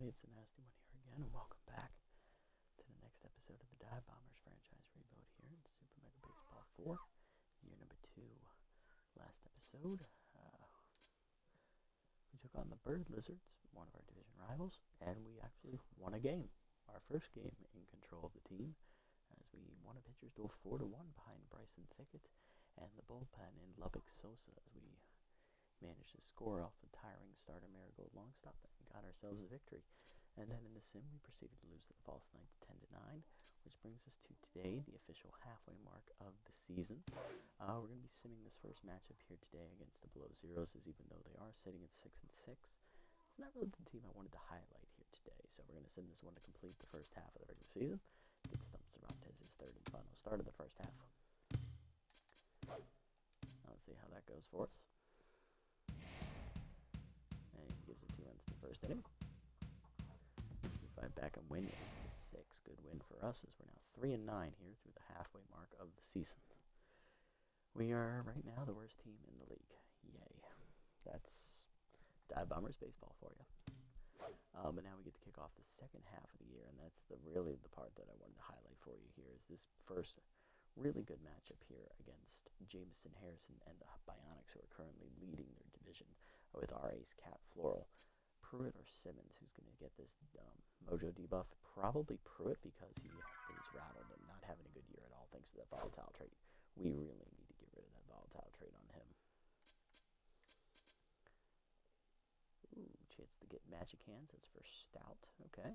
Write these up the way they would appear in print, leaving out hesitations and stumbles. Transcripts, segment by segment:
everybody, it's the Nasty One here again, and welcome back to the next episode of the Dive Bombers franchise rebuild here in Super Mega Baseball 4, year number 2. Last episode, we took on the Bird Lizards, one of our division rivals, and we actually won a game, our first game in control of the team, as we won a pitcher's duel 4-1 behind Bryson Thicket and the bullpen in Lubbock Sosa, as we managed to score off the tiring starter Marigold Longstop and got ourselves a victory. And then in the sim, we proceeded to lose to the False Knights 10-9, which brings us to today, the official halfway mark of the season. We're going to be simming this first matchup here today against the Below Zeros, as even though they are sitting at 6-6, it's not really the team I wanted to highlight here today. So we're going to sim this one to complete the first half of the regular season. Get Stump Cervantes' third and final start of the first half. Let's see how that goes for us. And he gives it 2 runs in the first inning. We fight back and win 8-6. Good win for us, as we're now 3-9 here through the halfway mark of the season. We are right now the worst team in the league. Yay. That's Dive Bombers baseball for you. But now we get to kick off the second half of the year, and that's really the part that I wanted to highlight for you here, is this first really good matchup here against Jameson Harrison and the Bionics, who are currently leading their division with our ace Cat Floral. Pruitt or Simmons, who's going to get this mojo debuff? Probably Pruitt, because he is rattled and not having a good year at all thanks to that volatile trait. We really need to get rid of that volatile trait on him. Ooh, chance to get Magic Hands. That's for Stout. Okay.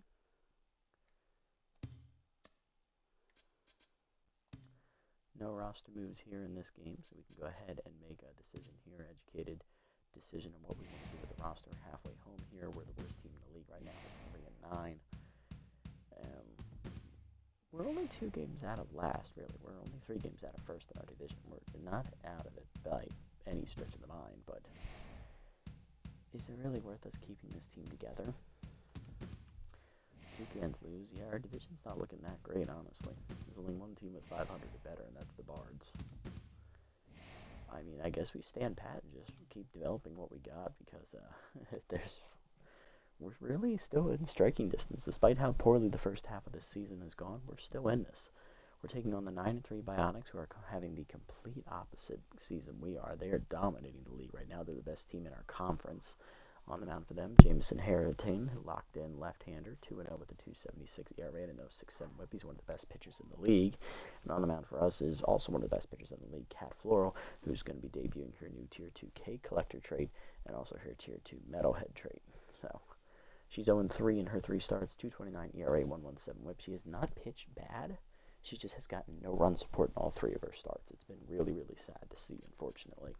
No roster moves here in this game, so we can go ahead and make a decision here, educated decision on what we want to do with the roster. Halfway home here, we're the worst team in the league right now at 3-9. We're only 2 games out of last, really. We're only 3 games out of first in our division. We're not out of it by any stretch of the mind, but is it really worth us keeping this team together? 2 cans lose. Yeah, our division's not looking that great, honestly. There's only one team with 500 or better, and that's the Bards. I mean, I guess we stand pat and just keep developing what we got, because we're really still in striking distance. Despite how poorly the first half of this season has gone, we're still in this. We're taking on the 9-3 Bionics, who are having the complete opposite season we are. They are dominating the league right now. They're the best team in our conference. On the mound for them, Jameson Harrison, who locked in left-hander, 2-0 with a 2.76 ERA and a 0.67 whip. He's one of the best pitchers in the league. And on the mound for us is also one of the best pitchers in the league, Cat Floral, who's going to be debuting her new Tier 2 K Collector trait and also her Tier 2 Metalhead trait. So she's 0-3 in her 3 starts, 2.29 ERA, 1.17 whip. She has not pitched bad. She just has gotten no run support in all 3 of her starts. It's been really, really sad to see, unfortunately.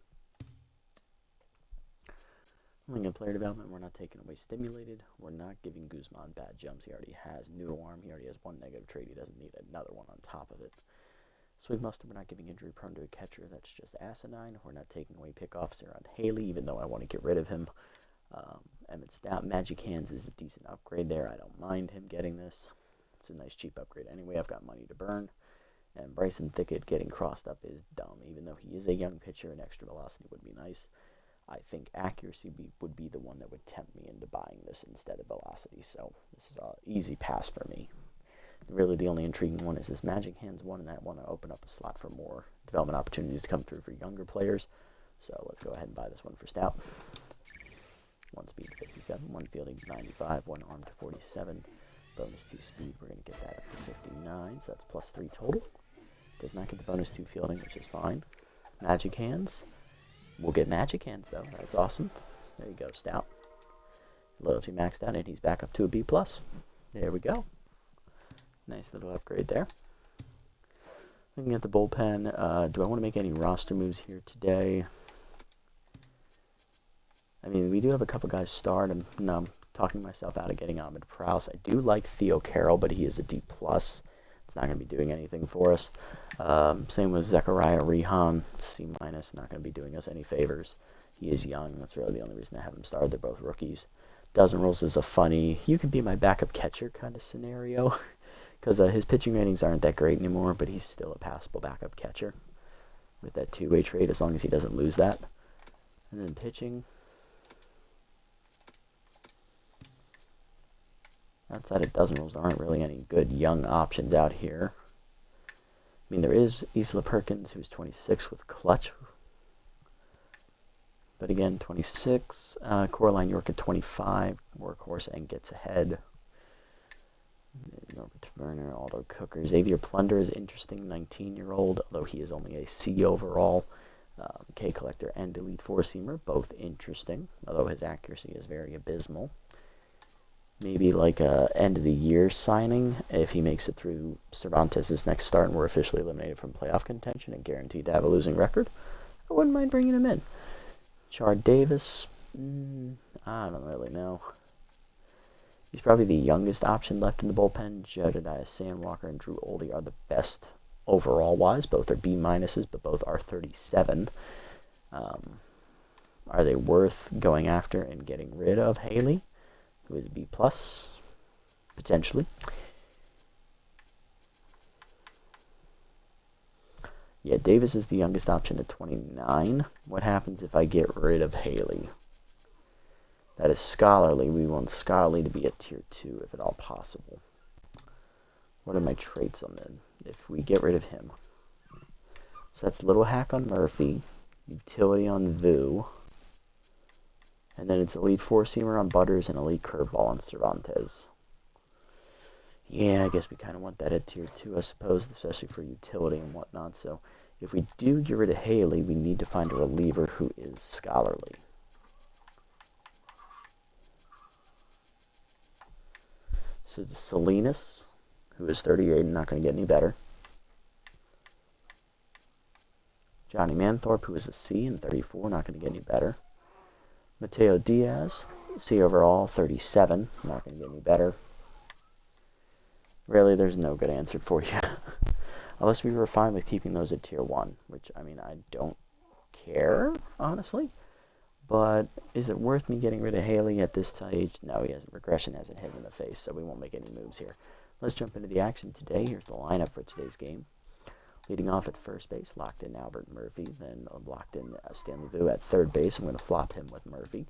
Looking at player development, we're not taking away Stimulated. We're not giving Guzman bad jumps. He already has Noodle Arm. He already has 1 negative trait. He doesn't need another one on top of it. Swing Muster, we're not giving Injury Prone to a catcher. That's just asinine. We're not taking away Pickoffs here on Haley, even though I want to get rid of him. Emmett Stout, Magic Hands is a decent upgrade there. I don't mind him getting this. It's a nice cheap upgrade anyway. I've got money to burn. And Bryson Thicket getting crossed up is dumb. Even though he is a young pitcher, an extra velocity would be nice. I think accuracy would be the one that would tempt me into buying this instead of velocity. So this is an easy pass for me. Really, the only intriguing one is this Magic Hands one, and I want to open up a slot for more development opportunities to come through for younger players. So let's go ahead and buy this one for Stout. 1 speed to 57, 1 fielding to 95, 1 arm to 47. Bonus 2 speed, we're going to get that up to 59, so that's plus 3 total. Does not get the bonus 2 fielding, which is fine. Magic Hands. We'll get Magic Hands, though. That's awesome. There you go, Stout. Loyalty maxed out, and he's back up to a B+. There we go. Nice little upgrade there. Looking at the bullpen, do I want to make any roster moves here today? I mean, we do have a couple guys starred, and I'm talking myself out of getting Ahmed Prowse. I do like Theo Carroll, but he is a D+. It's not going to be doing anything for us. Same with Zechariah Rehan, C-, not going to be doing us any favors. He is young. That's really the only reason I have him started. They're both rookies. Dozen Rules is a funny, you can be my backup catcher kind of scenario, because his pitching ratings aren't that great anymore, but he's still a passable backup catcher with that 2-way trade, as long as he doesn't lose that. And then pitching, Outside of dozen rules, there aren't really any good young options out here. I mean, there is Isla Perkins, who's 26 with clutch. But again, 26. Coraline York at 25, workhorse and gets ahead. Norbert Werner, Aldo Cooker. Xavier Plunder is interesting, 19-year-old, although he is only a C overall. K Collector and Elite Four-Seamer, both interesting, although his accuracy is very abysmal. Maybe like a end-of-the-year signing if he makes it through Cervantes' next start and we're officially eliminated from playoff contention and guaranteed to have a losing record. I wouldn't mind bringing him in. Chard Davis, I don't really know. He's probably the youngest option left in the bullpen. Jedediah Sandwalker and Drew Oldie are the best overall-wise. Both are B minuses, but both are 37. Are they worth going after and getting rid of Haley, who is a B plus, potentially? Yeah, Davis is the youngest option at 29. What happens if I get rid of Haley? That is Scholarly. We want Scholarly to be at tier 2 if at all possible. What are my traits on them if we get rid of him? So that's Little Hack on Murphy, Utility on Vu, and then it's Elite Four-Seamer on Butters and Elite Curveball on Cervantes. Yeah, I guess we kind of want that at tier 2, I suppose, especially for utility and whatnot. So if we do get rid of Haley, we need to find a reliever who is Scholarly. So the Salinas, who is 38 and not going to get any better. Johnny Manthorpe, who is a C and 34, not going to get any better. Mateo Diaz, C overall, 37, not going to get any better. Really, there's no good answer for you. Unless we were fine with keeping those at tier 1, which, I mean, I don't care, honestly. But is it worth me getting rid of Haley at this stage? No, regression hasn't hit him in the face, so we won't make any moves here. Let's jump into the action today. Here's the lineup for today's game. Leading off at first base, locked in Albert Murphy, then locked in Stanley Vu at third base. I'm going to flop him with Murphy.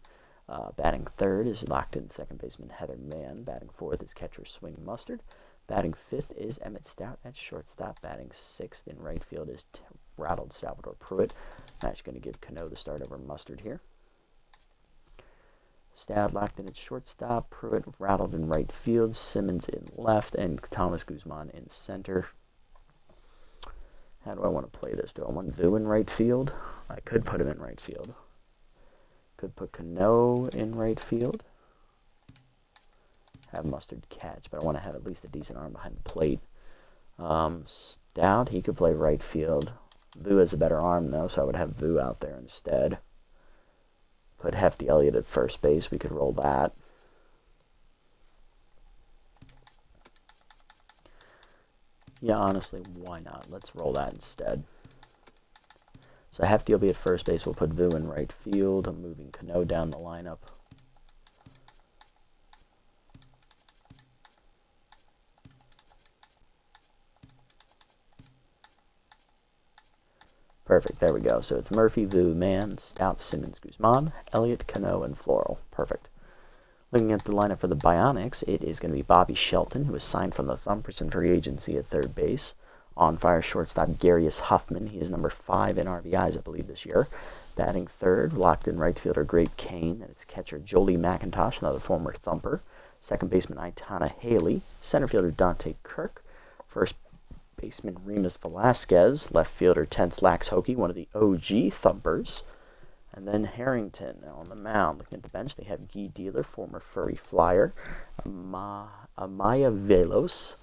Batting third is locked in second baseman Heather Mann. Batting fourth is catcher Swing Mustard. Batting fifth is Emmett Stout at shortstop. Batting sixth in right field is Rattled Salvador Pruitt. I'm actually going to give Cano the start over Mustard here. Stout locked in at shortstop, Pruitt rattled in right field, Simmons in left, and Thomas Guzman in center. How do I want to play this? Do I want Vu in right field? I could put him in right field. Could put Cano in right field. Have Mustard catch, but I want to have at least a decent arm behind the plate. Stout, he could play right field. Vu has a better arm, though, so I would have Vu out there instead. Put Hefty Elliott at first base. We could roll that. Yeah, honestly, why not? Let's roll that instead. So Hefty will be at first base. We'll put Vu in right field. I'm moving Cano down the lineup. Perfect, there we go. So it's Murphy, Vu, Mann, Stout, Simmons, Guzman, Elliott, Cano, and Floral. Perfect. Looking at the lineup for the Bionics, it is going to be Bobby Shelton, who was signed from the Thumpers in free agency at third base. On fire shortstop, Garius Huffman. He is number 5 in RBIs, I believe, this year. Batting third, locked in right fielder, Grape Kane. And it's catcher Jolie McIntosh, another former Thumper. Second baseman, Itana Haley. Center fielder, Dante Kirk. First baseman Remus Velasquez, left fielder Tense Lax Hokie, one of the OG Thumpers. And then Harrington on the mound. Looking at the bench, they have Guy Dealer, former Furry Flyer, Amaya Velos,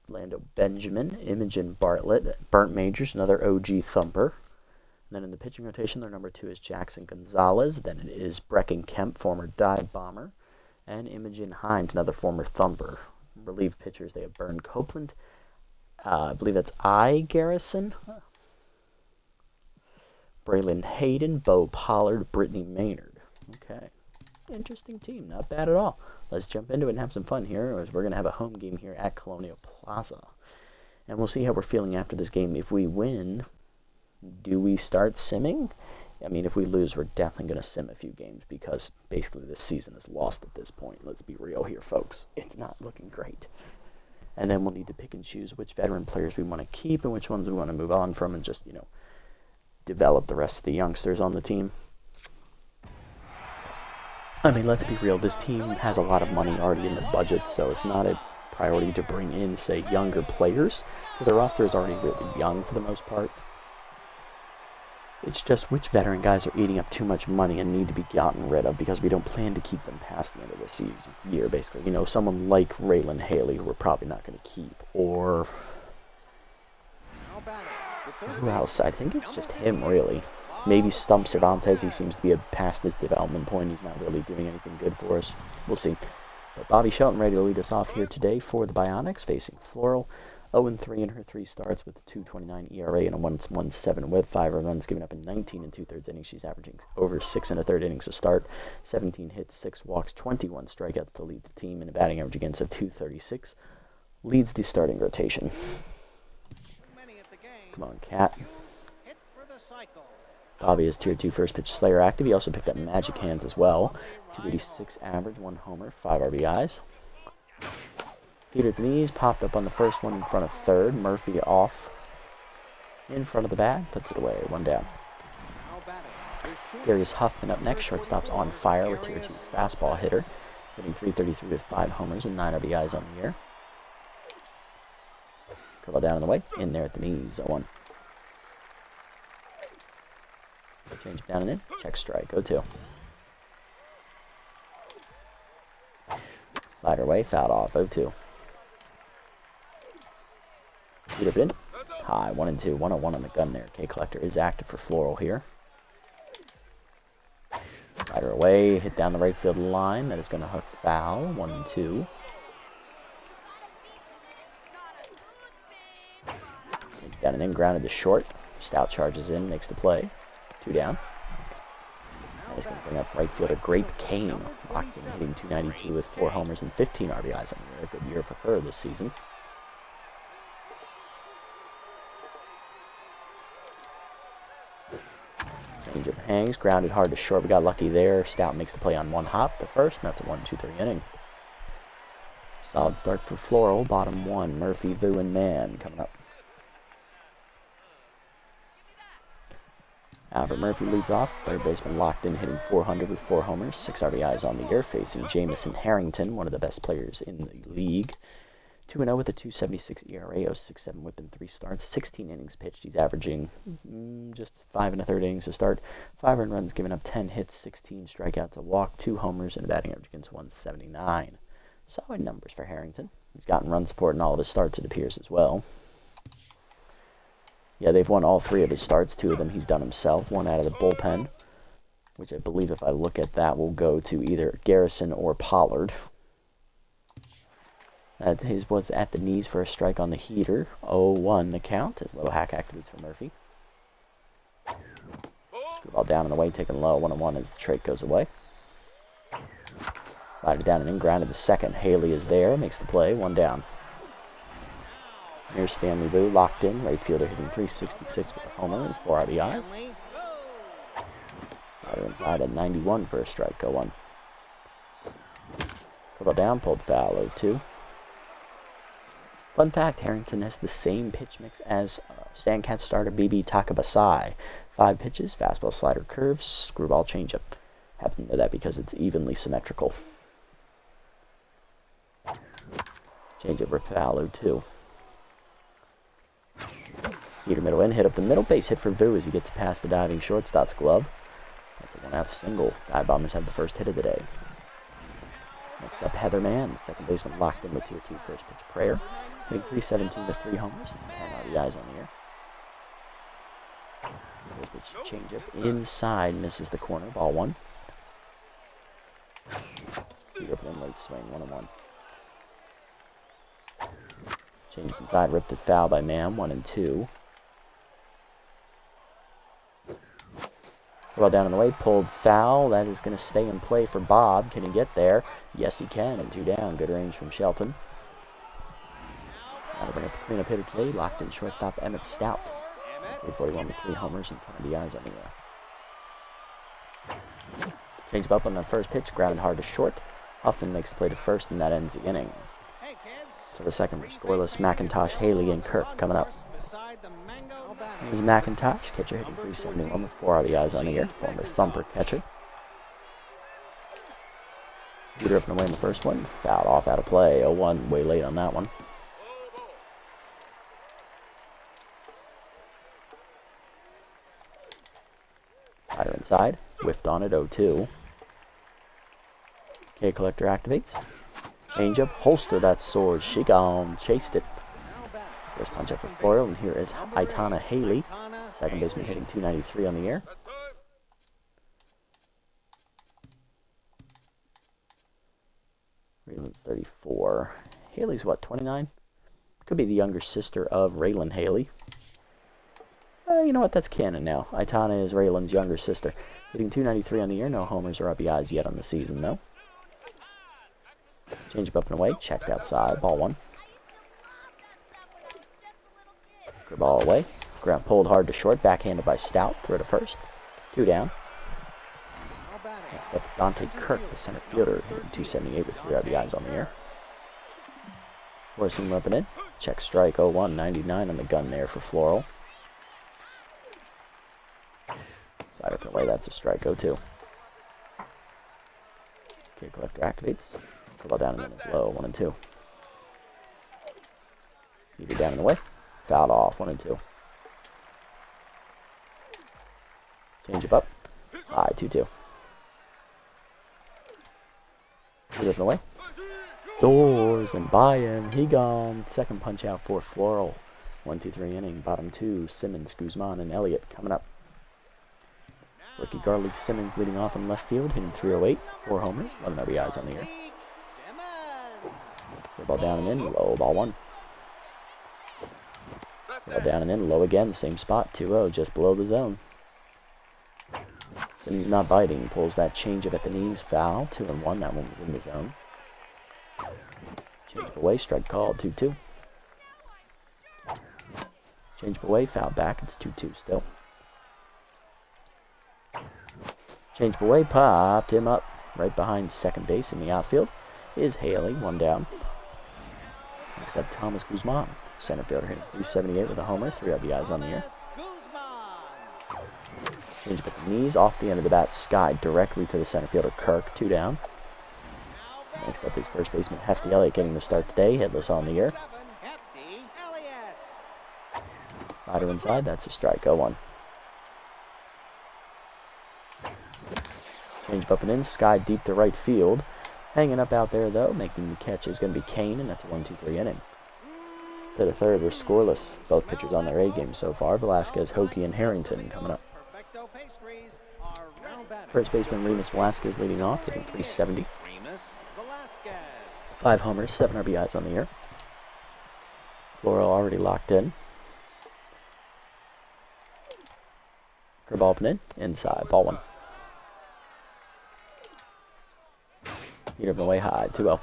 Lando Benjamin, Imogen Bartlett, Burnt Majors, another OG Thumper. And then in the pitching rotation, their number 2 is Jackson Gonzalez. Then it is Brecken Kemp, former Dive Bomber, and Imogen Hines, another former Thumper. Relief pitchers, they have Bern Copeland, I believe that's Garrison, Braylon Hayden, Bo Pollard, Brittany Maynard. Okay. Interesting team. Not bad at all. Let's jump into it and have some fun here, as we're going to have a home game here at Colonial Plaza. And we'll see how we're feeling after this game. If we win, do we start simming? I mean, if we lose, we're definitely going to sim a few games because basically this season is lost at this point. Let's be real here, folks. It's not looking great. And then we'll need to pick and choose which veteran players we want to keep and which ones we want to move on from and just, you know, develop the rest of the youngsters on the team. I mean, let's be real. This team has a lot of money already in the budget, so it's not a priority to bring in, say, younger players because the roster is already really young for the most part. It's just which veteran guys are eating up too much money and need to be gotten rid of because we don't plan to keep them past the end of the year, basically. You know, someone like Raylan Haley, who we're probably not going to keep, or who else? I think it's just him, really. Maybe Stump Cervantes. He seems to be past his development point. He's not really doing anything good for us. We'll see. But Bobby Shelton ready to lead us off here today for the Bionics, facing Floral. 0-3 in her 3 starts with a 2.29 ERA and a 1.17 whip. 5 runs given up in 19 2/3 innings. She's averaging over 6 1/3 innings a start. 17 hits, 6 walks, 21 strikeouts to lead the team, and a batting average against of 236. Leads the starting rotation. Come on, Cat. Bobby is Tier 2 first pitch Slayer active. He also picked up Magic Hands as well. 286 average, 1 homer, 5 RBIs. Peter at the knees, popped up on the first one in front of third. Murphy off in front of the bag, puts it away, 1 down. Darius Huffman up next. Shortstop's on fire with Tier 2 fastball hitter, hitting .333 with 5 homers and 9 RBIs on the year. Curveball down in the way, in there at the knees, 0-1. Change down and in, check strike, 0-2. Slider away, fouled off, 0-2. Beat up in. High, 1-2, 1-1 on the gun there. K Collector is active for Floral here. Slider away, hit down the right field line. That is going to hook foul, 1-2. Down and in, grounded to short. Stout charges in, makes the play. 2 down. That is going to bring up right fielder Grape Kane. Locked in, hitting .292 with 4 homers and 15 RBIs on the year. A good year for her this season. Changeup hangs, grounded hard to short. We got lucky there. Stout makes the play on 1 hop, the first, and that's a 1-2-3 inning. Solid start for Floral. Bottom 1, Murphy, Vu, and Mann coming up. Albert Murphy leads off. Third baseman locked in, hitting .400 with 4 homers, 6 RBIs on the year, facing Jamison Harrington, one of the best players in the league. 2-0 with a 2.76 ERA, 0.67 whip in 3 starts, 16 innings pitched. He's averaging just 5 1/3 innings a start. 5 earned runs, given up 10 hits, 16 strikeouts, a walk, 2 homers, and a batting average against 179. Solid numbers for Harrington. He's gotten run support in all of his starts, it appears, as well. Yeah, they've won all 3 of his starts. 2 of them he's done himself. 1 out of the bullpen, which I believe, if I look at that, will go to either Garrison or Pollard. His was at the knees for a strike on the heater. 0-1 the count as low hack activates for Murphy. Ball down and away, taken low. 1-1 as the trait goes away. Slider down and in, grounded to second. Haley is there, makes the play. 1 down. Here's Stanley Vu, locked in. Right fielder hitting .366 with a homer and 4 RBIs. Slider inside at 91 for a strike. 0-1. Ball down, pulled foul. 0-2. Fun fact, Harrington has the same pitch mix as Sandcat starter BB Takabasai. 5 pitches, fastball, slider, curve, screwball, changeup. Happen to know that because it's evenly symmetrical. Changeup, rip foul, 0-2. Heater middle in, hit up the middle, base hit for Vu as he gets past the diving shortstop's glove. That's a 1-out single. Dive Bombers have the first hit of the day. Next up, Heather Mann, second baseman locked in with Tier 2 first pitch prayer. Hitting .317 with 3 homers and 10 RBIs on the year. First pitch changeup inside, misses the corner, ball 1. Heater up in late swing, 1-1. Change inside, ripped it foul by Mann, 1-2. Well down in the way, pulled foul. That is going to stay in play for Bob. Can he get there? Yes, he can. And 2 down. Good range from Shelton. That'll bring up a cleanup hitter today. Locked in shortstop Emmett Stout. 341 with 3 homers and 10 RBIs on the year. Change up on that first pitch, grounded hard to short. Huffman makes the play to first, and that ends the inning. So the second we're scoreless. McIntosh, Haley, and Kirk coming up. Here's McIntosh, catcher hitting 371 with 4 RBIs on the year. Former thumper catcher. Peter up and away in the first one. Fouled off out of play. 0-1, way late on that one. Slider inside. Whiffed on it. 0-2. K collector activates. Changeup. Holster that sword. She gone. Chased it. First punch up for Floral. And here is Aitana Haley. Second baseman hitting 293 on the year. Raylan's 34. Haley's what, 29? Could be the younger sister of Raylan Haley. You know what, that's canon now. Aitana is Raylan's younger sister. Hitting 293 on the year. No homers or RBIs yet on the season, though. Change up and away. Checked outside. Ball 1. Good ball away. Ground pulled hard to short. Backhanded by Stout. Throw to first. 2 down. Next up, Dante Kirk, the center fielder, hitting 278 with 3 RBIs on the year. Forcing him up and in. Check strike. 0-1. 99 on the gun there for Floral. Side up and away. That's a strike. 0-2. K collector activates. Ball down and then it's low. 1-2. Either down and away. Fouled off. 1-2. Change up. High. 2-2. Put it up and away. Doors and by him. He gone. Second punch out for Floral. 1-2-3 inning. Bottom 2. Simmons, Guzman, and Elliott coming up. Rookie Garlic Simmons leading off in left field, hitting 308. 4 homers. 11 RBIs on the year. Ball down and in. Low. Ball 1. Ball down and in. Low again. Same spot. 2-0. Just below the zone. Simmons not biting. Pulls that changeup at the knees. Foul. 2-1. That one was in the zone. Change away. Strike called. 2-2. Change away. Foul back. It's 2-2 still. Change away. Popped him up. Right behind second base in the outfield is Haley. 1 down. Next up, Thomas Guzman. Center fielder hitting 378 with a homer. 3 RBIs on the year. Change up at the knees, off the end of the bat, skied directly to the center fielder, Kirk. 2 down. Next up is first baseman Hefty Elliott getting the start today, hitless on the year. Slider inside, that's a strike. 0-1. Change up and in, skied deep to right field. Hanging up out there, though, making the catch is going to be Kane, and that's a 1-2-3 inning. To the third, we're scoreless. Both pitchers on their A game so far. Velasquez, Hokie, and Harrington coming up. First baseman Remus Velasquez leading off, hitting 370. 5 homers, 7 RBIs on the year. Floral already locked in. Curveball up and in, inside, ball 1. Heat up and away high, 2-0.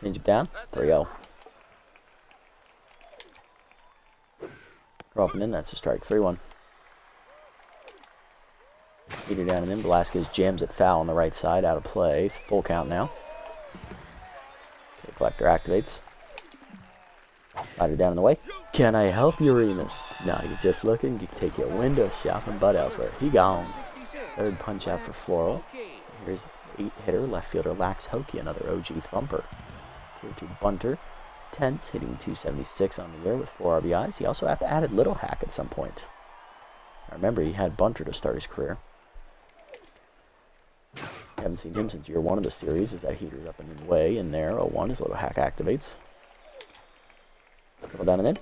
Change it down, 3-0. Curve up and in, that's a strike, 3-1. Heater down and in. Velasquez jams it foul on the right side. Out of play. Full count now. Okay, collector activates. Slider down and away. Can I help you, Remus? No, he's just looking. You take your window shopping, but elsewhere. He gone. Third punch out for Floral. Here's 8-hitter. Left fielder Lax Hokie. Another OG thumper. Tier 2 bunter. Tense, hitting 276 on the year with 4 RBIs. He also added Little Hack at some point. I remember he had bunter to start his career. Haven't seen him since year 1 of the series. As that heater's up and away in there. 0-1 as Little Hack activates. Couple down and in.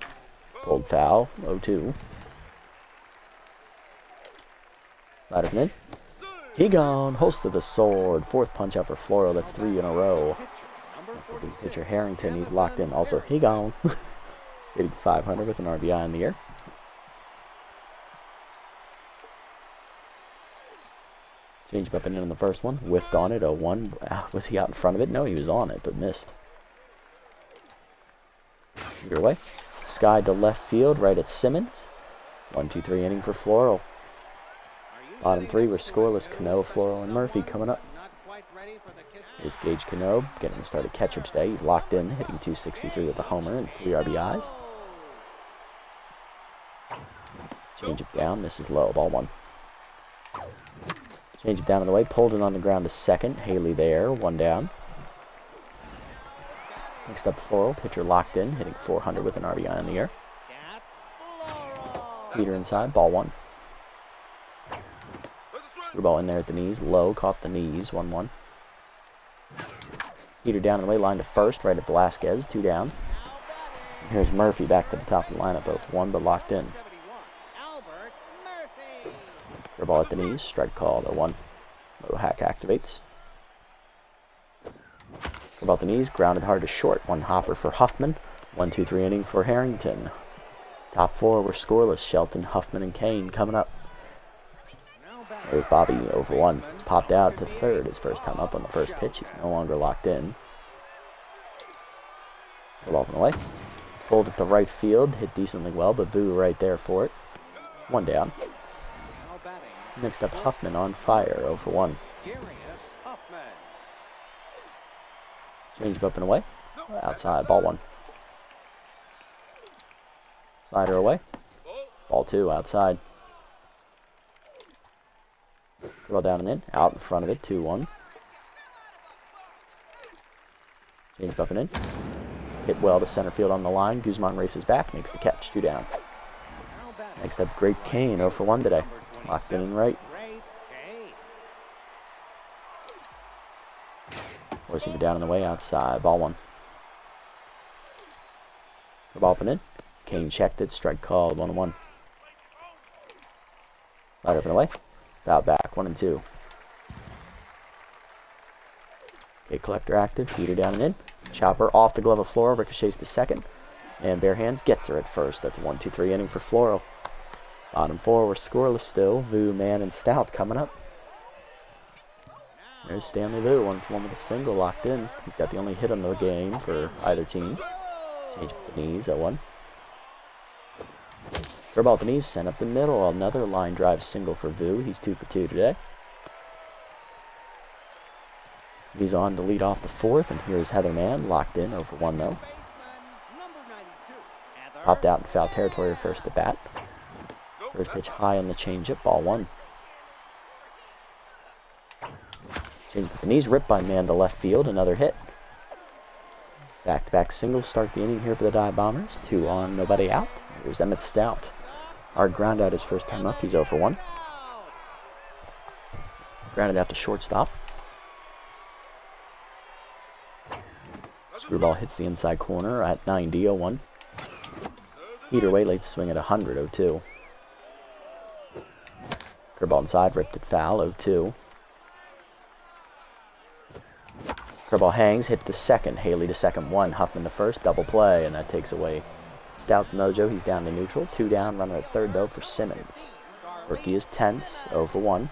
Pulled foul. 0-2. Ladder in. He gone. Host of the sword. 4th punch out for Floral. That's 3 in a row. That's the big pitcher Harrington. He's locked in. Also, he gone. Hitting 500 with an RBI in the year. Change up and in on the first one. Whiffed on it. 0-1. Was he out in front of it? No, he was on it, but missed. Either way. Sky to left field, right at Simmons. 1-2-3 inning for Floral. Bottom three were scoreless. Cano, Floral, and Murphy coming up. Here's Gage Cano getting started catcher today. He's locked in, hitting .263 with a homer and 3 RBIs. Change it down, misses low, ball 1. Change it down in the way, pulled it on the ground to second. Haley there, 1 down. Next up, Floral, pitcher locked in, hitting .400 with an RBI in the air. Peter inside, ball 1. Threw ball in there at the knees, low, caught the knees, 1-1. Peter down in the way, line to first, right at Velasquez, 2 down. And here's Murphy back to the top of the lineup, 0-1, but locked in. Throw ball at the knees, strike called, 0-1. Low hack activates. Throw ball at the knees, grounded hard to short, 1 hopper for Huffman, 1-2-3 inning for Harrington. Top 4 were scoreless, Shelton, Huffman, and Kane coming up. There's Bobby, 0-1. Popped out to third his first time up on the first pitch. He's no longer locked in. Ball up and away. Pulled it to right field. Hit decently well, but Vu right there for it. 1 down. Next up, Huffman on fire, 0-1. Change up and away. Outside, ball 1. Slider away. Ball 2, outside. Throw down and in, out in front of it, 2-1. Change up and in. Hit well to center field on the line. Guzman races back, makes the catch, 2 down. Next up, Great Kane, 0-1 today. Locked in and right. Forcing it down in the way, outside, ball 1. The ball up and in. Kane checked it, strike called, 1-1. Slide up and away. Foul back, 1-2. Okay, collector active, Peter down and in. Chopper off the glove of Floral, ricochets to second. And bare hands gets her at first. That's a 1-2-3 inning for Floral. Bottom 4 were scoreless still. Vu, Mann, and Stout coming up. There's Stanley Vu, 1-for-1 with a single locked in. He's got the only hit on the game for either team. Change up the knees, 0-1. Throw ball at the knees, sent up the middle. Another line drive single for Vu. He's 2 for 2 today. He's on to lead off the 4th, and here's Heather Mann, locked in, 0-1 though. Popped out in foul territory first at bat. First pitch high on the changeup, ball 1. Change up the knees, ripped by Mann to left field, another hit. Back-to-back singles start the inning here for the Dive Bombers. 2 on, nobody out. Here's Emmett Stout. Our ground out his first time up. He's 0-1. Grounded out to shortstop. Screwball hits the inside corner at 90, 0-1. Heater away, late swing at 100, 0-2. Curveball inside, ripped it foul, 0-2. Curveball hangs, hit to second. Haley to second, 1. Huffman to first, double play, and that takes away Stout's mojo. He's down to neutral. 2 down, runner at third, though, for Simmons. Rookie is tense, 0-1.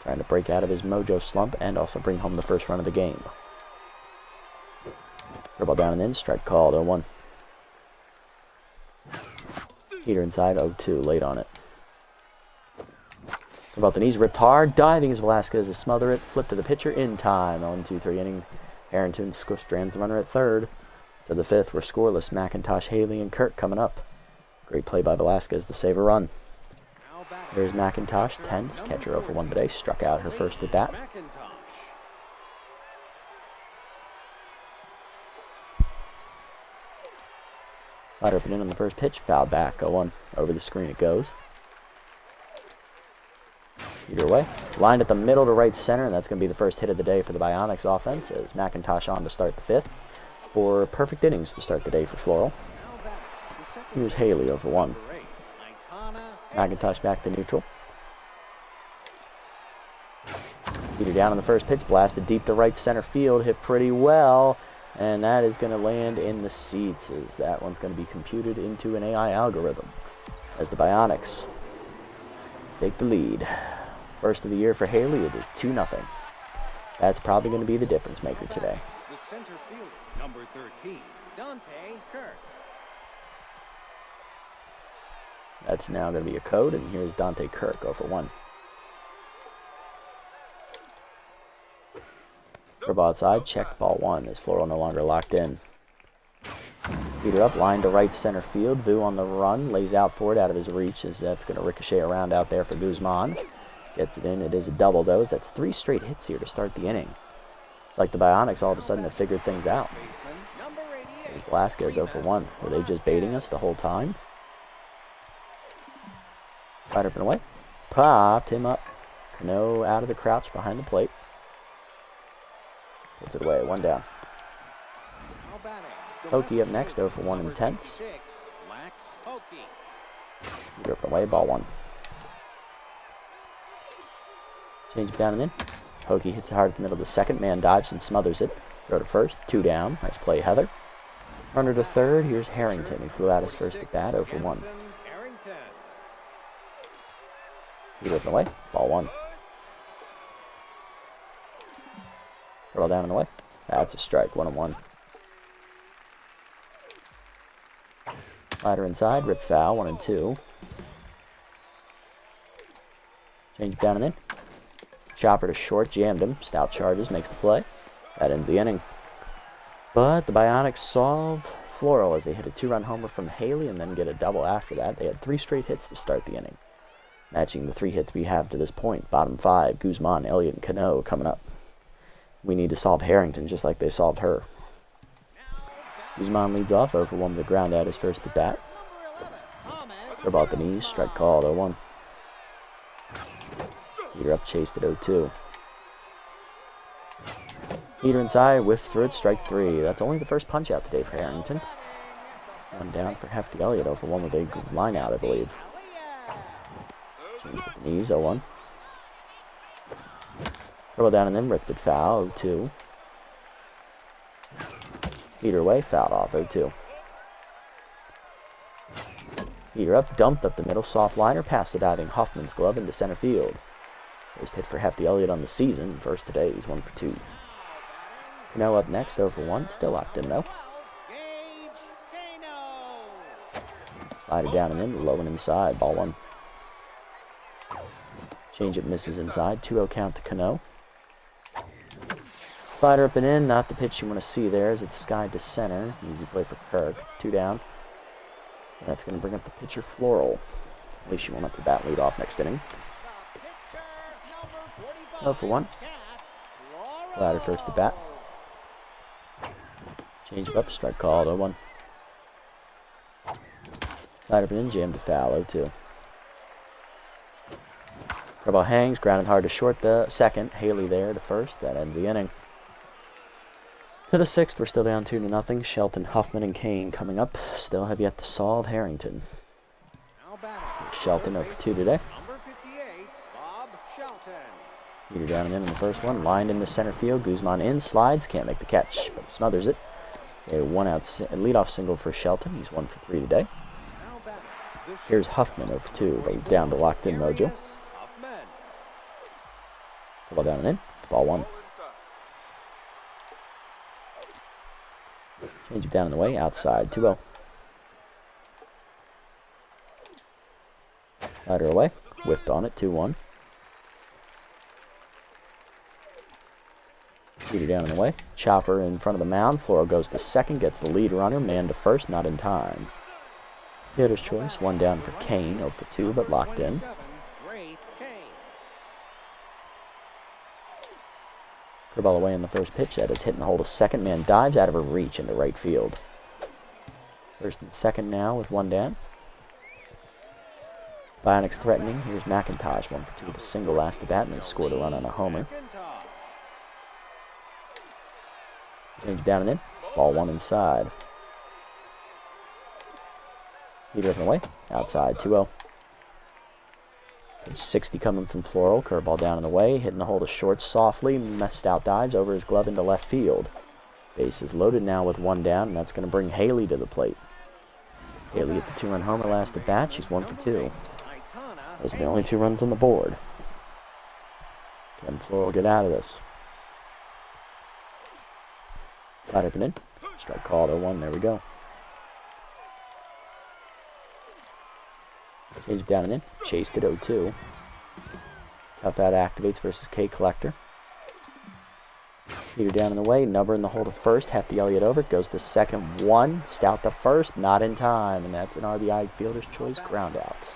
Trying to break out of his mojo slump and also bring home the first run of the game. Curveball down and in, strike called, 0-1. Heater inside, 0-2, late on it. Curveball the knees, ripped hard, diving as Velasquez to smother it, flip to the pitcher in time. 1-2-3 inning. Harrington strands the runner at third. To the 5th, we're scoreless. McIntosh, Haley, and Kirk coming up. Great play by Velasquez to save a run. There's McIntosh, tense, catcher 0-1 today, struck out her first at bat. Slider up and in on the first pitch, foul back, 0-1. Over the screen it goes. Either way, lined at the middle to right center, and that's going to be the first hit of the day for the Bionics offense as McIntosh on to start the 5th. 4 perfect innings to start the day for Floral. Here's Haley, 0-1. McIntosh back to neutral. Peter down on the first pitch, blasted deep to right center field, hit pretty well, and that is going to land in the seats as that one's going to be computed into an AI algorithm as the Bionics take the lead. First of the year for Haley, it is 2-0. That's probably going to be the difference maker today. The center fielder, number 13, Dante Kirk. That's now going to be a code, and here's Dante Kirk, 0-1. Curveball outside, checked, ball one, as Floral no longer locked in. Heater up, line to right center field. Vu on the run, lays out for it out of his reach, as that's going to ricochet around out there for Guzman. Gets it in. It is a double, though. That's 3 straight hits here to start the inning. It's like the Bionics all of a sudden have figured things out. There's Velasquez 0 for 1. Were they just baiting us the whole time? Slider up and away. Popped him up. Cano out of the crouch behind the plate. Puts it away. 1 down. Pokey up next, 0 for 1 intense. Heater up and away, ball 1. Change it down and in. Pokey hits it hard at the middle of the second. Man dives and smothers it. Throw to first. 2 down. Nice play, Heather. Runner to third. Here's Harrington. He flew out his first at bat. 0 for 1. Heater up and away. Ball 1. Roll down and away. That's a strike. 1-1. Slider inside. Rip foul. 1-2. Change it down and in. Chopper to short, jammed him. Stout charges, makes the play. That ends the inning. But the Bionics solve Floral as they hit a 2-run homer from Haley and then get a double after that. They had 3 straight hits to start the inning, matching the 3 hits we have to this point. Bottom 5, Guzman, Elliott, and Cano coming up. We need to solve Harrington just like they solved her. Guzman leads off 0 for 1 with a ground out his first at bat. Throw ball at the knees, strike call 0-1. Heater up, chased at 0-2. Heater inside, whiff through it, strike 3. That's only the first punch out today for Harrington. 1 down for Hefty Elliott, 0 for 1 with a line out, I believe. Change with the knees, 0-1. Throw down and then ripped it foul, 0-2. Heater away, fouled off, 0-2. Heater up, dumped up the middle, soft liner, past the diving Hoffman's glove into center field. First hit for Hefty Elliott on the season. First today, he's 1 for 2. Cano up next, 0 for 1. Still locked in, though. Slider down and in, low and inside. Ball 1. Change it misses inside. 2-0 count to Cano. Slider up and in. Not the pitch you want to see there as it's skied to center. Easy play for Kirk. 2 down. And that's going to bring up the pitcher Floral. At least you won't have to bat lead off next inning. 0 for 1. Slider first to bat. Change up, strike call, 0-1. Slider up and in, jammed to foul, 0-2. Curveball hangs, grounded hard to short the second. Haley there to first. That ends the inning. To the 6th, we're still down 2-0. Shelton, Huffman, and Kane coming up. Still have yet to solve Harrington. Shelton 0 for 2 today. Heater down and in the first one. Lined in the center field. Guzman in, slides, can't make the catch, but smothers it. It's a 1-out leadoff single for Shelton. He's 1 for 3 today. Here's Huffman 0 for 2, but he's down to locked in mojo. Ball down and in. Ball 1. Change it down in the way. Outside. 2-0. Slider away. Whiffed on it. 2-1. Heater down in the way. Chopper in front of the mound. Floral goes to second. Gets the lead runner. Man to first. Not in time. Hitter's choice. 1 down for Kane. 0 for 2, but locked in. Curveball away in the first pitch. That is hitting the hole to second. Man dives out of her reach into right field. First and second now with 1 down. Bionics threatening. Here's McIntosh. 1 for 2 with a single last at bat and then scored a run on a homer. Change down and in. Ball 1 inside. Heater up and away. Outside. 2-0. Pitch 60 coming from Floral. Curveball down and away. Hitting the hole to short softly. Messed out dives over his glove into left field. Base is loaded now with 1 down, and that's going to bring Haley to the plate. Haley hit the 2-run homer last at bat. She's 1 for 2. Those are the only 2 runs on the board. Can Floral get out of this? Slider up and in. Strike called 0-1. There we go. Change it down and in. Chased at 0-2. Tough out activates versus K Collector. Heater down and away. Nubber in the hole to first. Hefty Elliott over. Goes to second. One. Stout to first. Not in time. And that's an RBI fielder's choice ground out.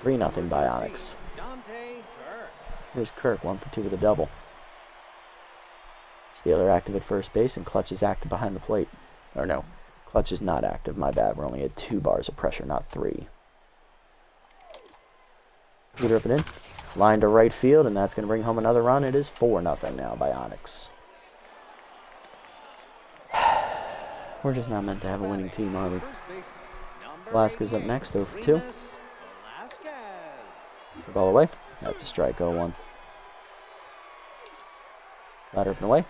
3-0 Bionics. Here's Kirk. 1 for 2 with a double. Steeler active at first base, and Clutch is active behind the plate. Or no, Clutch is not active. My bad. We're only at 2 bars of pressure, not 3. Heater up and in. Line to right field, and that's going to bring home another run. It is 4-0 now, Bionics. We're just not meant to have a winning team, are we? Velasquez up next, 0 for 2. Ball away. That's a strike, 0-1. Slider up and away.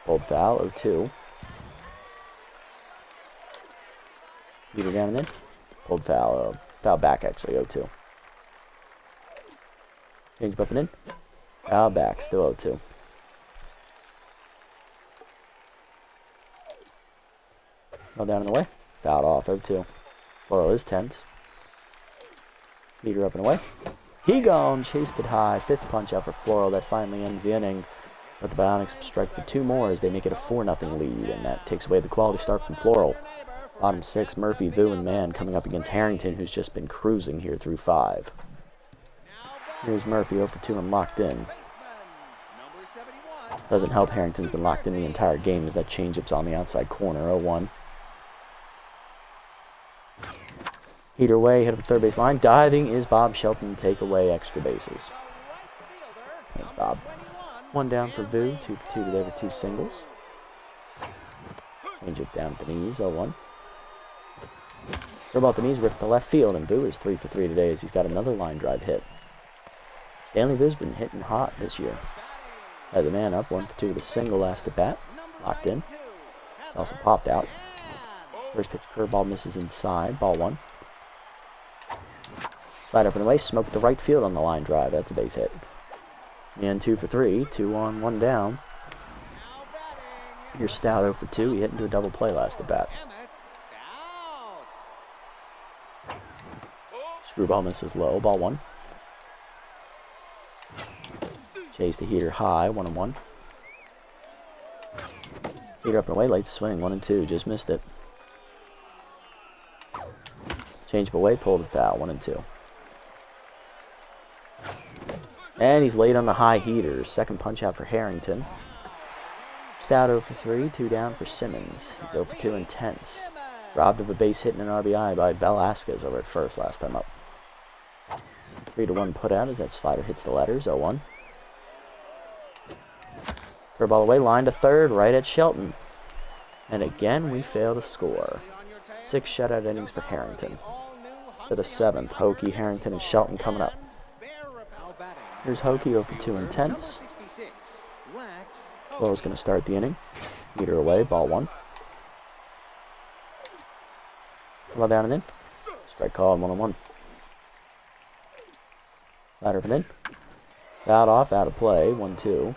Bold foul, 0-2. Heater down and in. Bold foul, foul back actually, 0-2. Change up and in. Foul back, still 0-2. Ball down and away. Fouled off, 0-2. Floral is tense. Heater up and away. He gone, chased it high. 5th punch out for Floral. That finally ends the inning. But the Bionics strike for 2 more as they make it a 4-0 lead, and that takes away the quality start from Floral. Bottom 6, Murphy, Vu, and Mann coming up against Harrington, who's just been cruising here through 5. Here's Murphy, 0 for 2 and locked in. Doesn't help Harrington's been locked in the entire game as that changeup's on the outside corner, 0-1. Heater away, hit up the third base line. Diving is Bob Shelton to take away extra bases. Thanks, Bob. 1 down for Vu, 2 for 2 today with 2 singles. Change it down at the knees, 0-1. Throw ball at the knees, ripped to left field, and Vu is 3 for 3 today as he's got another line drive hit. Stanley Vu's been hitting hot this year. Had the man up, 1 for 2 with a single last at bat. Locked in. It's also popped out. First pitch curveball misses inside, ball 1. Slide up and away, smoked the right field on the line drive. That's a base hit. And 2 for 3, 2 on, 1 down. Here's Stout 0 for 2. He hit into a double play last at bat. Screwball misses low, ball 1. Chase the heater high, 1-1. Heater up and away, late swing, 1-2, just missed it. Change away, pulled the foul, 1-2. And he's late on the high heater. Second punch out for Harrington. Stout 0 for 3, 2 down for Simmons. He's 0 for 2 and tense. Robbed of a base hit and an RBI by Velasquez over at first last time up. 3-1 put out as that slider hits the letters, 0-1. Curveball away, line to third, right at Shelton. And again, we fail to score. 6 shutout innings for Harrington. To the 7th, Hokie, Harrington, and Shelton coming up. Here's Hokie, 0 for 2 and tense. Floral's going to start the inning. Heater away, ball 1. Ball down and in. Strike call, 1-1. Slider up and in. Fouled off, out of play, 1-2.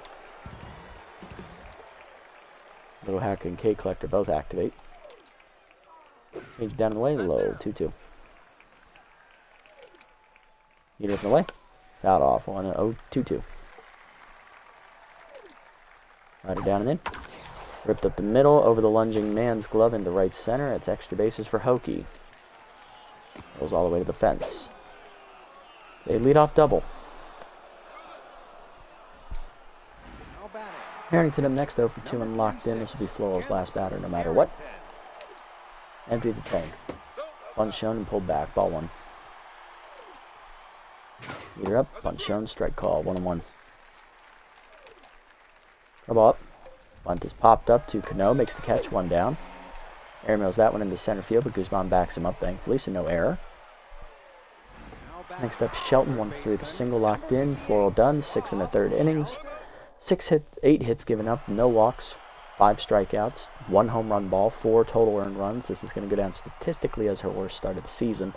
Little Hack and K Collector both activate. Change down and away, low, 2-2. Heater up and away. Fouled off, 1-0, 2-2. Slider down and in. Ripped up the middle, over the lunging man's glove into right center. It's extra bases for Hokie. Goes all the way to the fence. It's a leadoff double. Harrington up next, 0 for 2 and locked in. This will be Floral's last batter no matter what. Empty the tank. Bunt shown and pulled back, ball 1. Heater up, bunt shown, strike call, 1-1. Ball up. Bunt is popped up to Cano, makes the catch, 1 down. Airmails that one into center field, but Guzman backs him up, thankfully, so no error. Next up, Shelton, 1 for 3 with a single locked in. Floral done, 6 in the 3rd innings. 8 hits given up, no walks, 5 strikeouts, 1 home run ball, 4 total earned runs. This is going to go down statistically as her worst start of the season.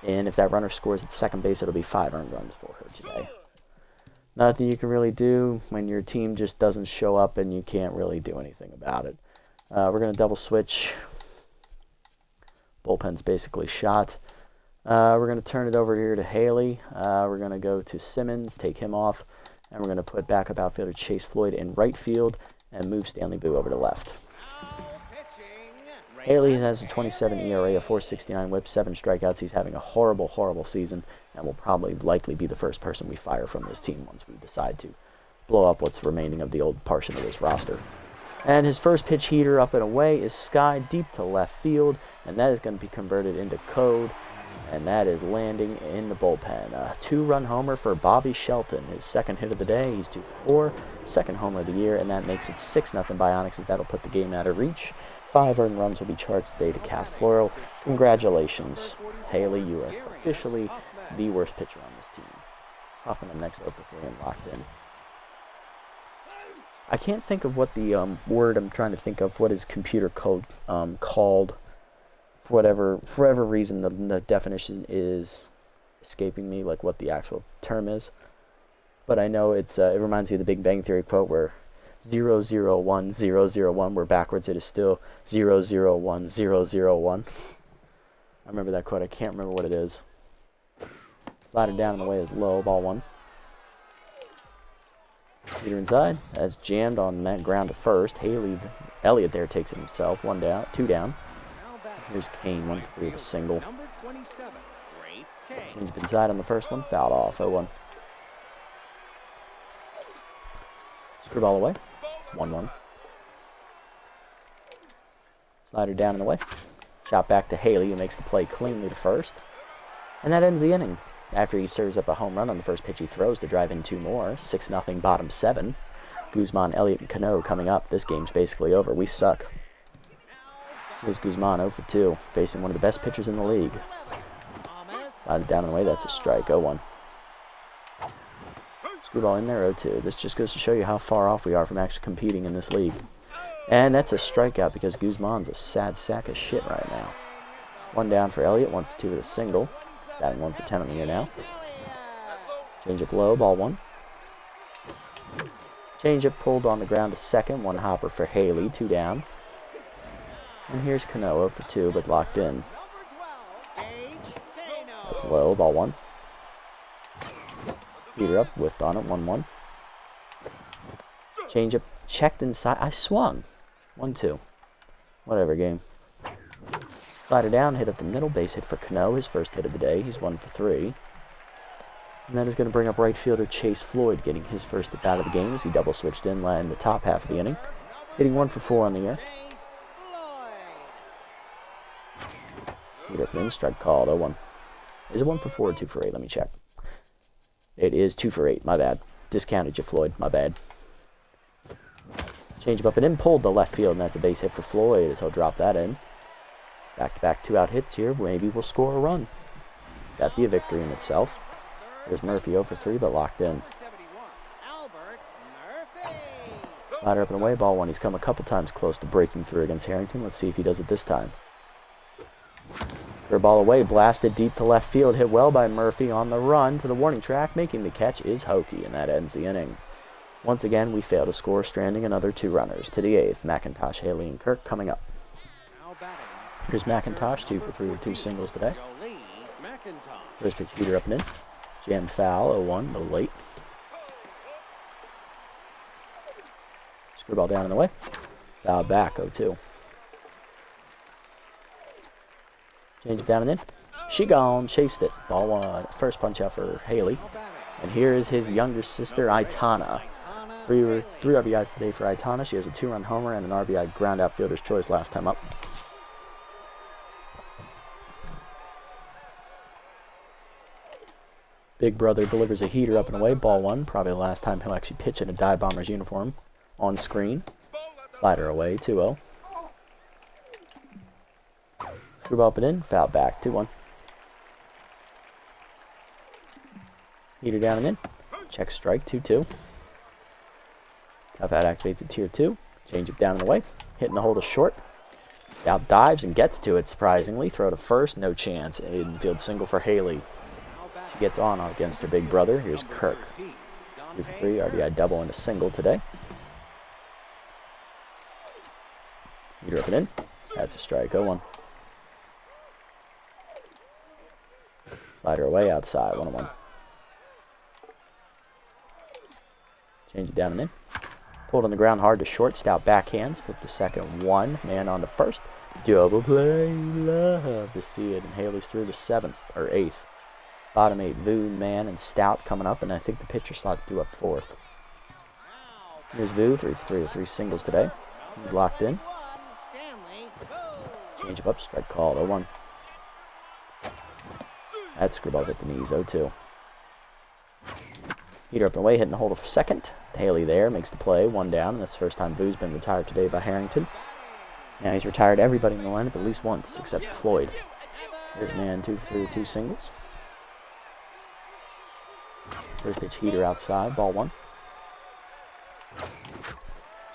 And if that runner scores at second base, it'll be 5 earned runs for her today. Nothing you can really do when your team just doesn't show up and you can't really do anything about it. We're going to double switch. Bullpen's basically shot. We're going to turn it over here to Haley. We're going to go to Simmons, take him off. And we're going to put backup outfielder Chase Floyd in right field. and move Stanley Boo over to left. Now pitching. Haley has a 27 ERA, a 4.69 whip, 7 strikeouts. He's having a horrible, horrible season, and will probably likely be the first person we fire from this team once we decide to blow up what's remaining of the old portion of this roster. And his first pitch heater up and away is sky deep to left field, and that is going to be converted into code, and that is landing in the bullpen. A 2-run homer for Bobby Shelton, his second hit of the day. He's 2 for 4, second homer of the year, and that makes it 6-0 Bionics, as that'll put the game out of reach. 5 earned runs will be charged today to Cat Floral. Congratulations, Haley, you are officially the worst pitcher on this team. Hoffman up next, 0 for 3 and locked in. I can't think of what the word I'm trying to think of, what is computer code called. For whatever reason, the definition is escaping me, like what the actual term is. But I know it reminds me of the Big Bang Theory quote where 001, where backwards it is still 001001. I remember that quote. I can't remember what it is. Sliding down in the way is low, ball 1. Peter inside. That's jammed on that ground to first. Elliott there takes it himself. 1 down, 2 down. Here's Kane, 1 for 3 with a single. Number 27, Great Kane. Change up inside on the first one. Fouled off. 0-1. Screwball away. 1-1. Slider down and away. Shot back to Haley, who makes the play cleanly to first. And that ends the inning. After he serves up a home run on the first pitch he throws to drive in 2 more. 6-0 bottom 7. Guzman, Elliott, and Cano coming up. This game's basically over. We suck. Here's Guzman, 0 for 2, facing one of the best pitchers in the league. Slided down and away, that's a strike, 0-1. Screwball in there, 0-2. This just goes to show you how far off we are from actually competing in this league. And that's a strikeout because Guzman's a sad sack of shit right now. 1 down for Elliott, 1 for 2 with a single. Batting 1 for 10 on the year now. Change up low, ball 1. Change up pulled on the ground to second, 1 hopper for Haley, 2 down. And here's Cano, 0 for 2, but locked in. That's low, ball 1. Heater up, whiffed on it, 1-1. Change up, checked inside. I swung. 1-2. Whatever, game. Slider down, hit up the middle, base hit for Cano, his first hit of the day. He's 1 for 3. And that is going to bring up right fielder Chase Floyd, getting his first at bat of the game as he double switched in the top half of the inning. Hitting 1 for 4 on the year. Heater up in, strike called, 0-1. Is it 1 for 4 or 2 for 8? Let me check. It is 2 for 8, my bad. Discounted you, Floyd, my bad. Change him up and in, pulled to left field, and that's a base hit for Floyd as he'll drop that in. Back-to-back 2-out hits here. Maybe we'll score a run. That'd be a victory in itself. There's Murphy 0 for 3, but locked in. Slider up and away, ball 1. He's come a couple times close to breaking through against Harrington. Let's see if he does it this time. Ball away, blasted deep to left field, hit well by Murphy on the run to the warning track. Making the catch is Hokie, and that ends the inning. Once again, we fail to score, stranding another 2 runners. To the 8th, McIntosh, Haley, and Kirk coming up. Here's McIntosh, 2 for 3 with 2 singles today. First pitch heater up and in. Jammed foul, 0-1, a little late. Screwball down and away. Foul back, 0-2. Change it down and in. She gone, chased it. Ball 1. First punch out for Haley. And here is his younger sister, Aitana. 3 RBIs today for Aitana. She has a 2-run homer and an RBI ground out fielder's choice last time up. Big brother delivers a heater up and away. Ball 1. Probably the last time he'll actually pitch in a Dive Bombers uniform on screen. Slider away, 2-0. Screwball up and in, foul back, 2-1. Heater down and in, check strike, 2-2. Tough out activates at tier 2. Change it down and away, hitting the hole to short. Out dives and gets to it, surprisingly. Throw to first, no chance. Infield single for Haley. She gets on against her big brother. Here's Kirk. 2 for 3, RBI double and a single today. Heater up and in, that's a strike, 0-1. Slider away outside, 1-1. Change it down and in. Pulled on the ground hard to short. Stout backhands. Flip to second. One. Man on to first. Double play. Love to see it. And Haley's through the 7th or 8th. Bottom 8. Vu, Man, and Stout coming up. And I think the pitcher slot's due up 4th. Here's Vu. 3 for 3 with 3 singles today. He's locked in. Change up. Strike called. 0-1. That screwball's at the knees. 0-2. Heater up and away, hitting the hold of second. Haley there, makes the play, 1 down. That's the first time Vu's been retired today by Harrington. Now he's retired everybody in the lineup at least once, except Floyd. Here's Man, 2 for 3 with 2 singles. First pitch, Heater outside, ball 1.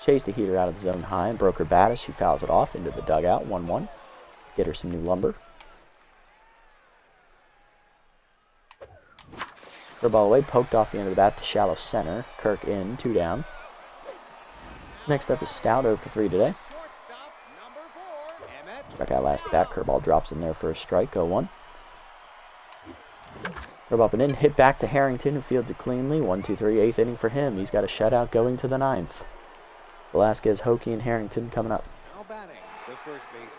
Chased the Heater out of the zone high and broke her bat as she fouls it off into the dugout, 1-1. Let's get her some new lumber. Curveball away, poked off the end of the bat to shallow center. Kirk in, 2 down. Next up is Stout, 0 for 3 today. Struck out last bat. Curveball drops in there for a strike, 0-1. Curveball up and in, hit back to Harrington, who fields it cleanly. 1-2-3, 8th inning for him. He's got a shutout going to the 9th. Velasquez, Hokie, and Harrington coming up.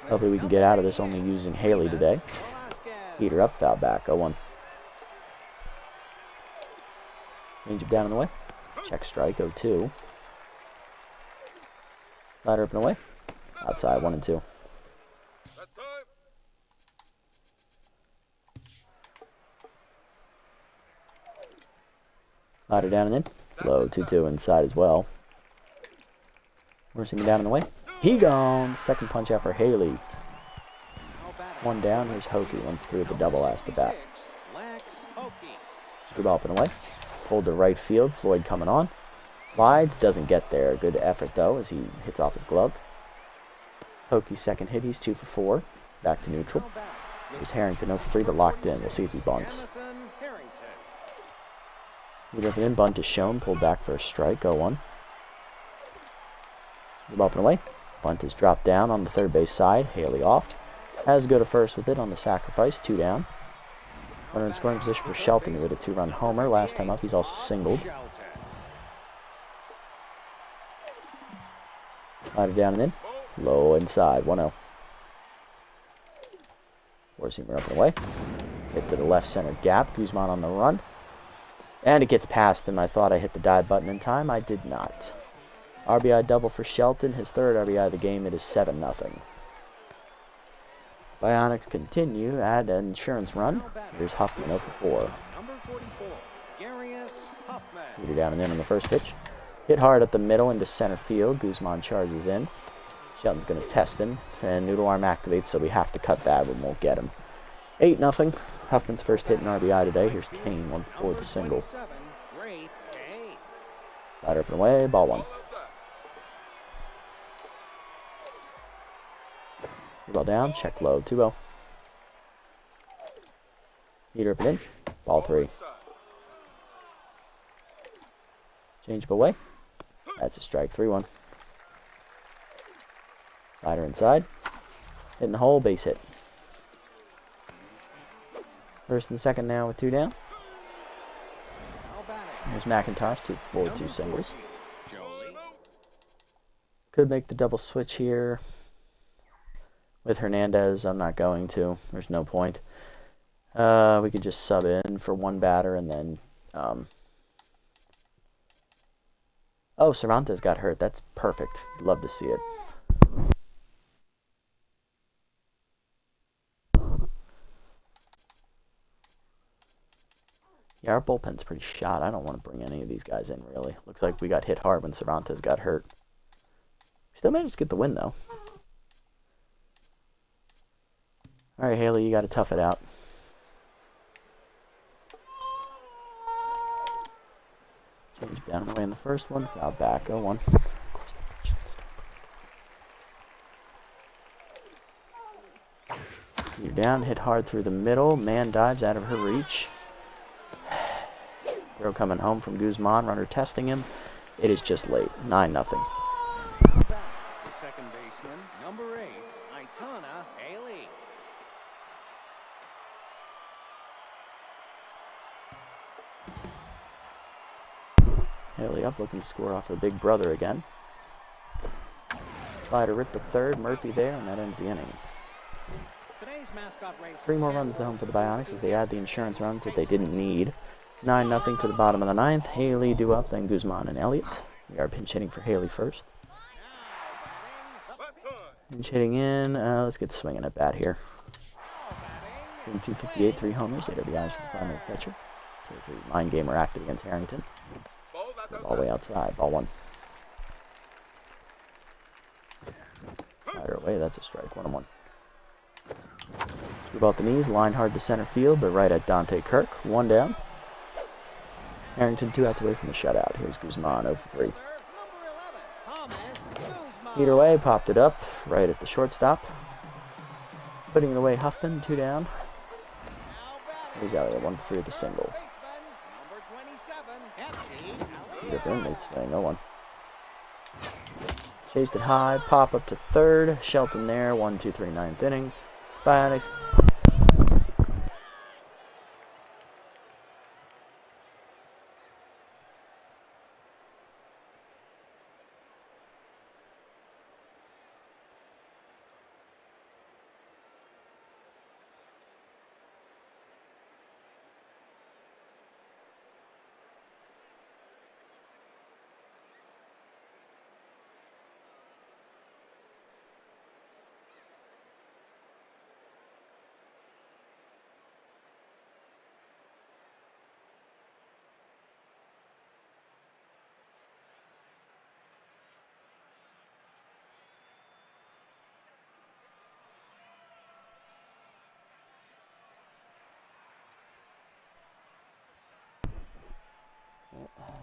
Hopefully we can get out of this only using Haley today. Heater up, foul back, 0-1. Change up down and away. Check strike, 0-2. Ladder up and away. Outside, 1-2. Ladder down and in. Low, 2-2 inside as well. Where's he down and away? He gone. Second punch out for Haley. 1 down. Here's Hokie. 1 for 3 with the double ass the bat. Screwball up and away. Pulled to right field. Floyd coming on. Slides. Doesn't get there. Good effort, though, as he hits off his glove. Hokie's second hit. He's 2 for 4. Back to neutral. Here's Harrington 0 for 3, but locked in. We'll see if he bunts. Heat up and in. Bunt is shown. Pulled back for a strike. 0-1. Up and away. Bunt is dropped down on the third base side. Haley off. Has to go to first with it on the sacrifice. 2 down. Runner in scoring position for Shelton with a 2-run homer. Last time up, he's also singled. Slider down and in. Low inside. 1-0. Four-seamer up and away. Hit to the left center gap. Guzman on the run. And it gets past him. I thought I hit the dive button in time. I did not. RBI double for Shelton. His 3rd RBI of the game. It is 7-0. Bionics continue. Add an insurance run. Here's Huffman 0 for 4. Heater down and in on the first pitch. Hit hard up the middle into center field. Guzman charges in. Shelton's going to test him. And noodle arm activates, so we have to cut that, but won't get him. 8-0. Huffman's first hit in RBI today. Here's Kane 1 for 4 with a single. Ladder up and away. Ball 1. Ball down, check low, 2-0. Heater up and in, ball 3. Change up away. That's a strike, 3-1. Ladder inside. Hitting the hole, base hit. First and second now with 2 down. There's McIntosh, 2 for 4 with 2 singles. Could make the double switch here. With Hernandez, I'm not going to. There's no point. We could just sub in for 1 batter and then... Oh, Cervantes got hurt. That's perfect. Love to see it. Yeah, our bullpen's pretty shot. I don't want to bring any of these guys in, really. Looks like we got hit hard when Cervantes got hurt. Still managed to get the win, though. All right, Haley, you got to tough it out. Change down and away in the first one. Foul back, 0-1. You're down, hit hard through the middle. Man dives out of her reach. Throw coming home from Guzman. Runner testing him. It is just late. 9-0. The second baseman, number 8, Aitana Haley. Haley up, looking to score off her big brother again. Slider rip the third, Murphy there, and that ends the inning. Today's mascot race 3 more runs to home for the Bionics as they add the insurance runs that they didn't need. 9-0 to the bottom of the ninth. Haley due up, then Guzman and Elliott. We are pinch hitting for Haley first. Pinch hitting in. Let's get swinging at bat here. 258, 3 homers, 8 RBIs for the primary catcher. 2-3 mind game were active against Harrington. All the way outside, ball 1. Fire away, that's a strike, 1-1. Screw ball at the knees, line hard to center field, but right at Dante Kirk. 1 down. Harrington 2 outs away from the shutout. Here's Guzman 0 for 3. Heater away, popped it up, right at the shortstop. Putting it away, Huffman, 2 down. He's out there, 1 for 3 with the single. Different, late swing, 0-1. Chased it high, pop up to third. Shelton there, 1-2-3, 9th inning. Bionics.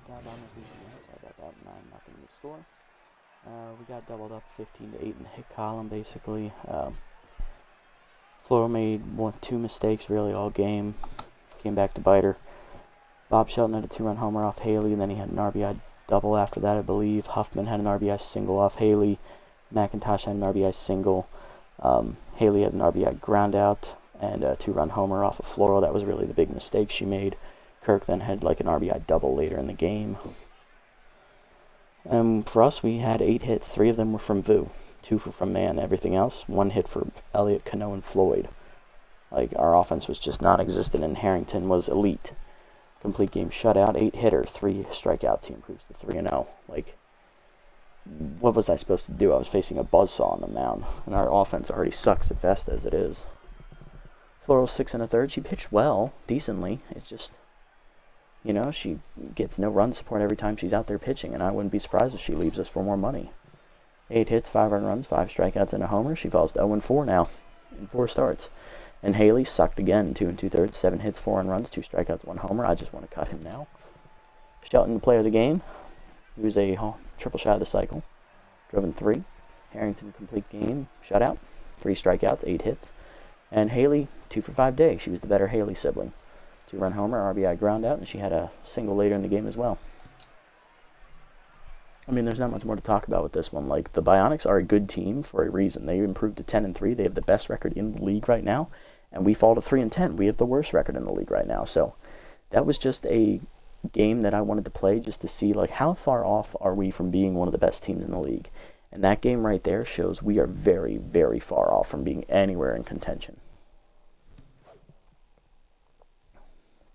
Down Bombers losing the Sorry about that. 9-0 the score. We got doubled up 15-8 in the hit column, basically. Floral made 2 mistakes really all game. Came back to bite her. Bob Shelton had a 2-run homer off Haley, and then he had an RBI double after that, I believe. Huffman had an RBI single off Haley. McIntosh had an RBI single. Haley had an RBI ground out and a 2-run homer off of Floral. That was really the big mistake she made. Kirk then had like an RBI double later in the game. For us, we had 8 hits. 3 of them were from Vu. 2 from Mann. Everything else, 1 hit for Elliott, Cano, and Floyd. Like, our offense was just non-existent, and Harrington was elite. Complete game shutout, 8-hitter, 3 strikeouts. He improves to 3-0. Like, what was I supposed to do? I was facing a buzzsaw on the mound, and our offense already sucks at best as it is. Floral 6 1/3. She pitched well, decently. It's just, you know, she gets no run support every time she's out there pitching, and I wouldn't be surprised if she leaves us for more money. 8 hits, 5 earned runs, 5 strikeouts, and a homer. She falls to 0-4 now in 4 starts. And Haley sucked again, 2 2/3, 7 hits, 4 earned runs, 2 strikeouts, 1 homer. I just want to cut him now. Shelton, the player of the game. He was a triple shot of the cycle. Drove in 3. Harrington, complete game, shutout, 3 strikeouts, 8 hits. And Haley, 2 for 5 day. She was the better Haley sibling. 2-run homer, RBI ground out, and she had a single later in the game as well. I mean, there's not much more to talk about with this one. Like, the Bionics are a good team for a reason. They improved to 10-3. They have the best record in the league right now, and we fall to 3-10. We have the worst record in the league right now. So that was just a game that I wanted to play just to see, like, how far off are we from being one of the best teams in the league. And that game right there shows we are very, very far off from being anywhere in contention.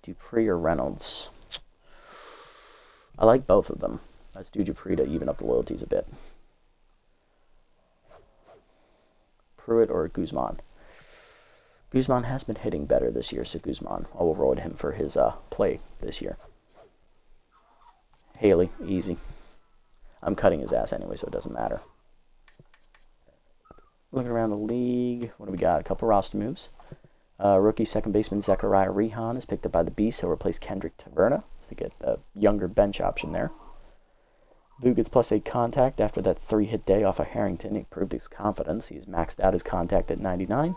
Dupree or Reynolds? I like both of them. Let's do Dupree to even up the loyalties a bit. Pruitt or Guzman? Guzman has been hitting better this year, so Guzman. I'll override him for his play this year. Haley, easy. I'm cutting his ass anyway, so it doesn't matter. Looking around the league, what do we got? A couple roster moves. Rookie second baseman Zechariah Rehan is picked up by the Beast. He'll replace Kendrick Taverna to get a younger bench option there. Vu gets +8 contact after that 3-hit day off of Harrington. He proved his confidence. He's maxed out his contact at 99.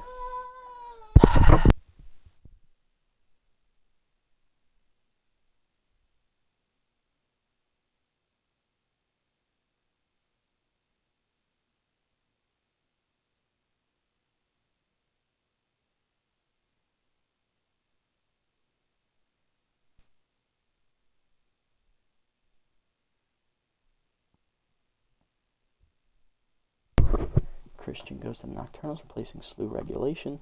Christian goes to Nocturnals, replacing Slew Regulation.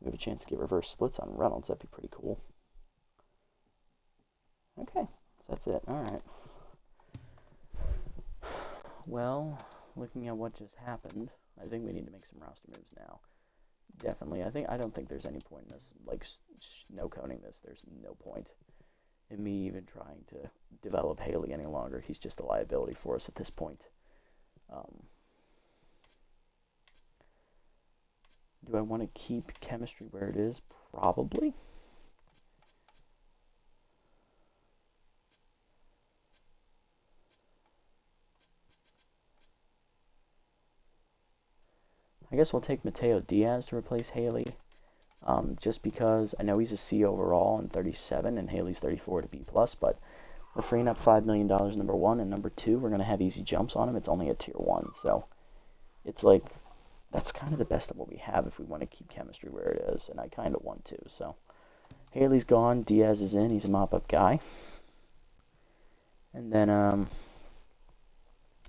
We have a chance to get reverse splits on Reynolds. That'd be pretty cool. Okay, so that's it. All right. Well, looking at what just happened, I think we need to make some roster moves now. Definitely. I don't think there's any point in this, like, no-coding this. There's no point in me even trying to develop Haley any longer. He's just a liability for us at this point. Do I want to keep chemistry where it is? Probably. I guess we'll take Mateo Diaz to replace Haley. Just because I know he's a C overall and 37, and Haley's 34 to B+, but we're freeing up $5 million, number one, and number two, we're going to have easy jumps on him. It's only a tier 1, so it's like, that's kind of the best of what we have if we want to keep chemistry where it is, and I kind of want to. So Haley's gone, Diaz is in, he's a mop-up guy. And then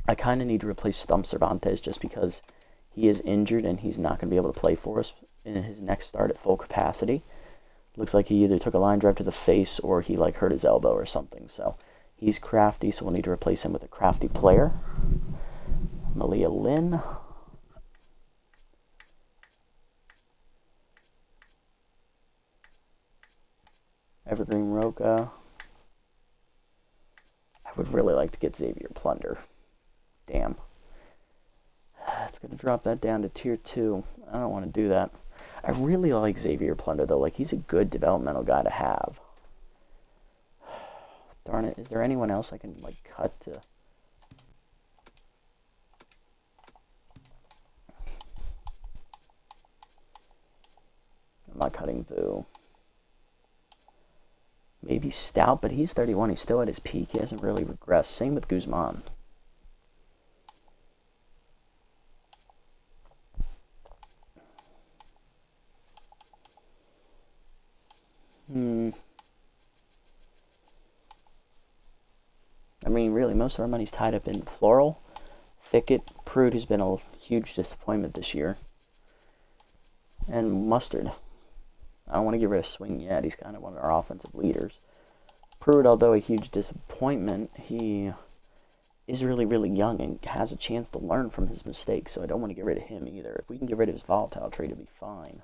I kind of need to replace Stump Cervantes just because he is injured and he's not going to be able to play for us in his next start at full capacity. Looks like he either took a line drive to the face or he like hurt his elbow or something. So he's crafty, so we'll need to replace him with a crafty player. Malia Lynn. Evergreen Roca. I would really like to get Xavier Plunder. Damn. It's going to drop that down to tier 2. I don't want to do that. I really like Xavier Plunder, though. Like, he's a good developmental guy to have. Darn it. Is there anyone else I can, like, cut to... I'm not cutting Vu. Maybe Stout, but he's 31. He's still at his peak. He hasn't really regressed. Same with Guzman. I mean, really, most of our money's tied up in Floral, Thicket, Prude, who's been a huge disappointment this year, and Mustard. I don't want to get rid of Swing yet. He's kind of one of our offensive leaders. Prude, although a huge disappointment, he is really, really young and has a chance to learn from his mistakes, so I don't want to get rid of him either. If we can get rid of his volatile trait, it'll be fine.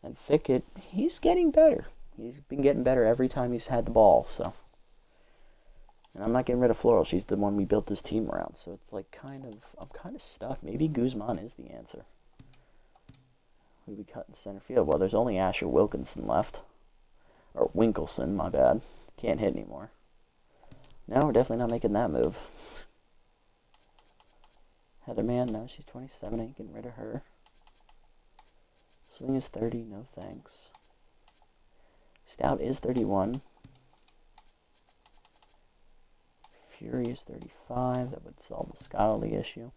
And Thicket, he's getting better. He's been getting better every time he's had the ball, so. And I'm not getting rid of Floral. She's the one we built this team around, so it's like I'm kind of stuffed. Maybe Guzman is the answer. Who we cut in center field? Well, there's only Asher Wilkinson left. Or Winkelson, my bad. Can't hit anymore. No, we're definitely not making that move. Heatherman, no, she's 27. I ain't getting rid of her. Swing is 30, no thanks. Stout is 31. Fury is 35. That would solve the scholarly issue.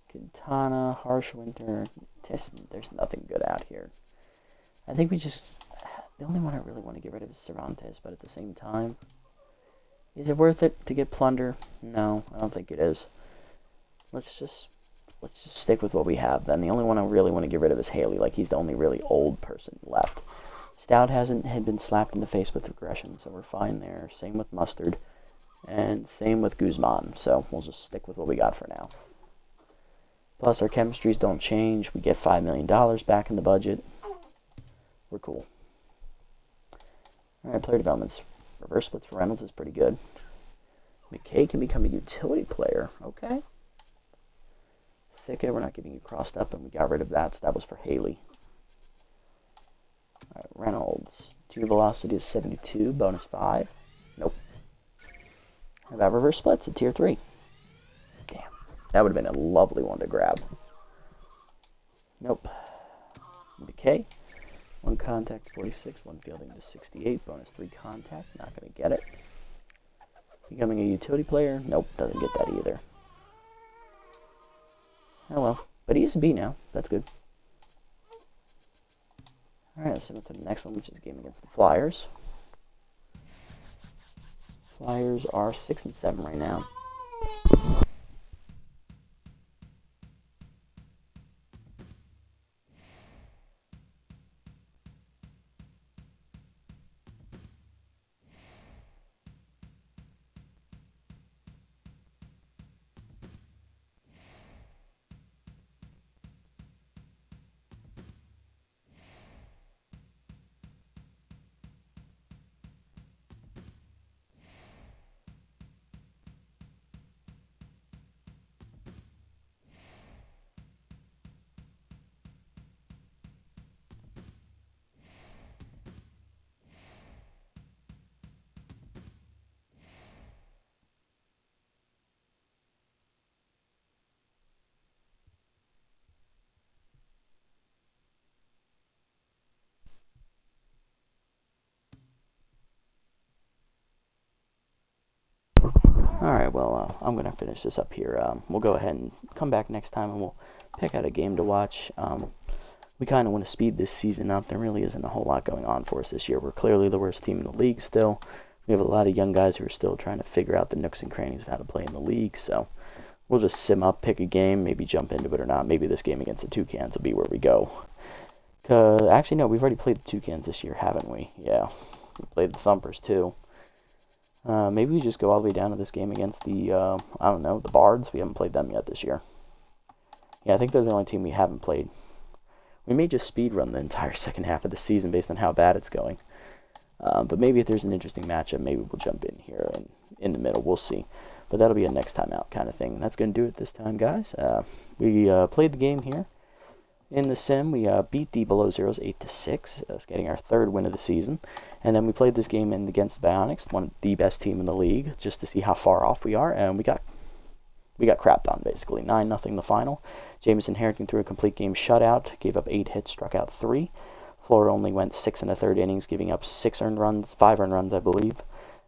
Quintana, Harshwinter. There's nothing good out here. I think we just... The only one I really want to get rid of is Cervantes, but at the same time... Is it worth it to get Plunder? No, I don't think it is. Let's just stick with what we have then. The only one I really want to get rid of is Haley. Like, he's the only really old person left. Stout had been slapped in the face with regression, so we're fine there. Same with Mustard. And same with Guzman. So we'll just stick with what we got for now. Plus, our chemistries don't change. We get $5 million back in the budget. We're cool. Alright, player developments. Reverse splits for Reynolds is pretty good. McKay can become a utility player. Okay. Thicket, we're not giving you crossed up, and we got rid of that, so that was for Haley. Alright, Reynolds. Tier velocity is 72, bonus 5. Nope. How about reverse splits at tier 3? Damn. That would have been a lovely one to grab. Nope. Decay. 1 contact, 46. 1 fielding to 68. Bonus 3 contact. Not going to get it. Becoming a utility player? Nope, doesn't get that either. Oh well. But he's a B now. That's good. Alright, let's move to the next one, which is a game against the Flyers. Flyers are 6 and 7 right now. Alright, well, I'm going to finish this up here. We'll go ahead and come back next time and we'll pick out a game to watch. We kind of want to speed this season up. There really isn't a whole lot going on for us this year. We're clearly the worst team in the league still. We have a lot of young guys who are still trying to figure out the nooks and crannies of how to play in the league. So we'll just sim up, pick a game, maybe jump into it or not. Maybe this game against the Toucans will be where we go. Actually, no, we've already played the Toucans this year, haven't we? Yeah, we played the Thumpers too. Maybe we just go all the way down to this game against the, I don't know, the Bards. We haven't played them yet this year. Yeah, I think they're the only team we haven't played. We may just speed run the entire second half of the season based on how bad it's going. But maybe if there's an interesting matchup, maybe we'll jump in here and in the middle. We'll see. But that'll be a next time out kind of thing. That's going to do it this time, guys. We played the game here in the sim. We beat the Below Zeros 8-6, getting our third win of the season. And then we played this game against Bionics, the best team in the league, just to see how far off we are. And we got crapped on, basically. 9-0 the final. Jameson Harrington threw a complete game shutout, gave up 8 hits, struck out 3. Flora only went 6 1/3 innings, giving up 5 earned runs, I believe.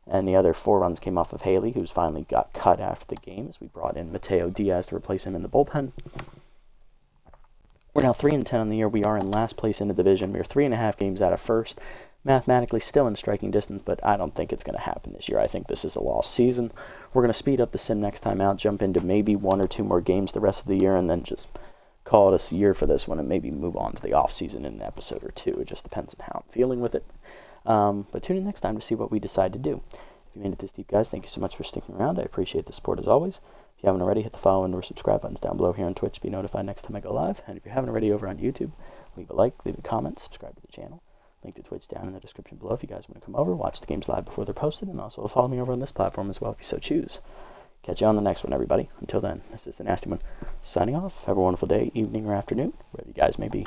And the other 4 runs came off of Haley, who's finally got cut after the game, as we brought in Mateo Diaz to replace him in the bullpen. We're now 3-10 on the year. We are in last place in the division. We're 3.5 games out of first. Mathematically still in striking distance, but I don't think it's going to happen this year. I think this is a lost season. We're going to speed up the sim next time out, jump into maybe 1 or 2 more games the rest of the year, and then just call it a year for this one and maybe move on to the off season in an episode or 2. It just depends on how I'm feeling with it. But tune in next time to see what we decide to do. If you made it this deep, guys, thank you so much for sticking around. I appreciate the support as always. If you haven't already, hit the follow and or subscribe buttons down below here on Twitch to be notified next time I go live. And if you haven't already over on YouTube, leave a like, leave a comment, subscribe to the channel. Link to Twitch down in the description below if you guys want to come over, watch the games live before they're posted, and also follow me over on this platform as well if you so choose. Catch you on the next one, everybody. Until then, this is the Nasty One signing off. Have a wonderful day, evening, or afternoon, wherever you guys may be.